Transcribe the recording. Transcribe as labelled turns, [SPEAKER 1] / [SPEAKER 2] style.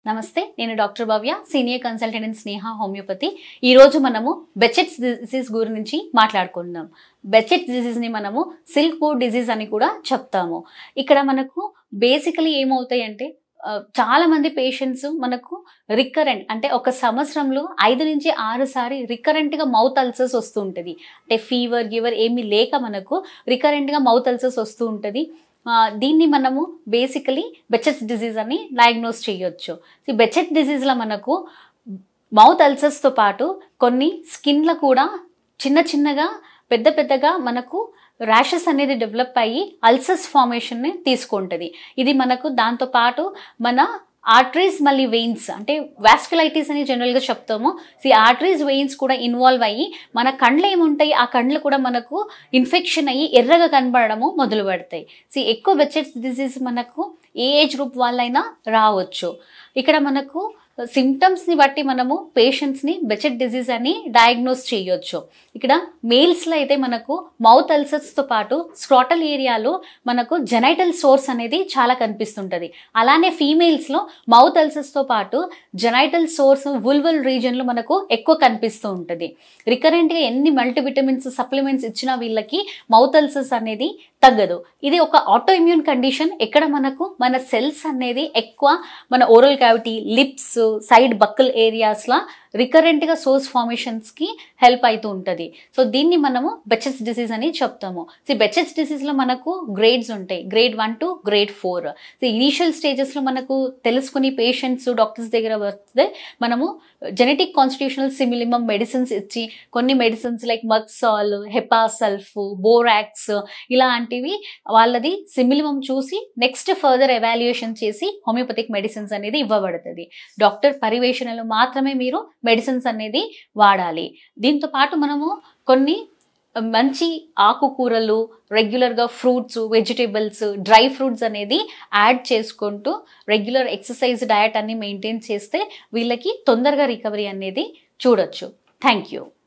[SPEAKER 1] నమస్తే, నేను doctor Bhavya, senior consultant in Sneha homeopathy. ఈ రోజు మనము బెచెట్స్ డిసీజ్ గురించి మాట్లాడుకుందాం. బెచెట్స్ డిసీజ్ ని మనము సిల్క్ బోర్డ్ డిసీజ్ అని కూడా చెప్తాము. ఇక్కడ మనకు బేసికలీ ఏమవుతాయి అంటే చాలా మంది పేషెంట్స్ మనకు రికరెంట్ అంటే ఒక సంవత్సరంలో 5 నుంచి 6 సారి రికరెంట్ గా మౌత్ అల్సర్స్ వస్తూ ఉంటుంది. అంటే ఫీవర్ గివర్ ఏమీ లేక మనకు రికరెంట్ గా మౌత్ అల్సర్స్ వస్తూ ఉంటుంది. దీన్ని మనము బేసికలీ బెచెట్స్ డిసీజ్ అని డయాగ్నోస్ చేయొచ్చు. ఈ బెచెట్ డిసీజ్లో మనకు మౌత్ అల్సర్స్తో పాటు కొన్ని స్కిన్లో కూడా చిన్న చిన్నగా పెద్దగా మనకు ర్యాషెస్ అనేది డెవలప్ అయ్యి అల్సర్స్ ఫార్మేషన్ని తీసుకుంటుంది. ఇది మనకు దాంతోపాటు మన ఆర్టరీస్ మళ్ళీ వెయిన్స్ అంటే వాస్కులైటిస్ అని జనరల్గా చెప్తాము. ఈ ఆర్టరీస్ వెయిన్స్ కూడా ఇన్వాల్వ్ అయ్యి మన కళ్ళు ఏముంటాయి, ఆ కళ్ళు కూడా మనకు ఇన్ఫెక్షన్ అయ్యి ఎర్రగా కనబడము మొదలు పెడతాయి. ఎక్కువ బెచెట్స్ డిసీజ్ మనకు ఏ ఏజ్ గ్రూప్ వాళ్ళైనా రావచ్చు. ఇక్కడ మనకు సిమ్టమ్స్ని బట్టి మనము పేషెంట్స్ని బెచెట్ డిసీజ్ అని డయాగ్నోస్ చేయొచ్చు. ఇక్కడ మేల్స్లో అయితే మనకు మౌత్ అల్సర్స్తో పాటు స్క్రాటల్ ఏరియాలో మనకు జెనైటల్ సోర్స్ అనేది చాలా కనిపిస్తుంటుంది. అలానే ఫీమేల్స్లో మౌత్ అల్సర్స్తో పాటు జెనైటల్ సోర్స్ వల్వల్ రీజన్లో మనకు ఎక్కువ కనిపిస్తూ ఉంటుంది. రికరెంట్గా ఎన్ని మల్టీవిటమిన్స్ సప్లిమెంట్స్ ఇచ్చినా వీళ్ళకి మౌత్ అల్సర్స్ అనేది తగ్గదు. ఇది ఒక ఆటో ఇమ్యూన్ కండిషన్. ఎక్కడ మనకు మన సెల్స్ అనేది ఎక్కువ మన oral cavity, lips, side buccal ఏరియాస్లో రికరెంట్గా సోర్స్ ఫార్మేషన్స్కి హెల్ప్ అవుతూ ఉంటుంది. దీన్ని మనము బెచెట్స్ డిసీజ్ అని చెప్తాము. బెచెట్స్ డిసీజ్లో మనకు గ్రేడ్స్ ఉంటాయి, గ్రేడ్ 1 to గ్రేడ్ 4. ఇనీషియల్ స్టేజెస్లో మనకు తెలుసుకుని పేషెంట్స్ డాక్టర్స్ దగ్గర వస్తే మనము జెనెటిక్ కాన్స్టిట్యూషనల్ సిమిలిమమ్ మెడిసిన్స్ ఇచ్చి కొన్ని మెడిసిన్స్ లైక్ మక్సాల్, హెపాసల్ఫ్, బోరాక్స్ ఇలాంటివి వాళ్ళది సిమిలిమమ్ చూసి నెక్స్ట్ ఫర్దర్ ఎవాల్యుయేషన్ చేసి హోమియోపతిక్ మెడిసిన్స్ అనేది ఇవ్వబడుతుంది. డాక్టర్ పర్యవేక్షణలో మాత్రమే మీరు మెడిసిన్స్ అనేది వాడాలి. దీంతో పాటు మనము కొన్ని మంచి ఆకుకూరలు, రెగ్యులర్గా ఫ్రూట్స్, వెజిటేబుల్స్, డ్రై ఫ్రూట్స్ అనేది యాడ్ చేసుకుంటూ రెగ్యులర్ ఎక్సర్సైజ్, డయట్ అన్ని మెయింటైన్ చేస్తే వీళ్ళకి తొందరగా రికవరీ అనేది చూడొచ్చు. Thank you.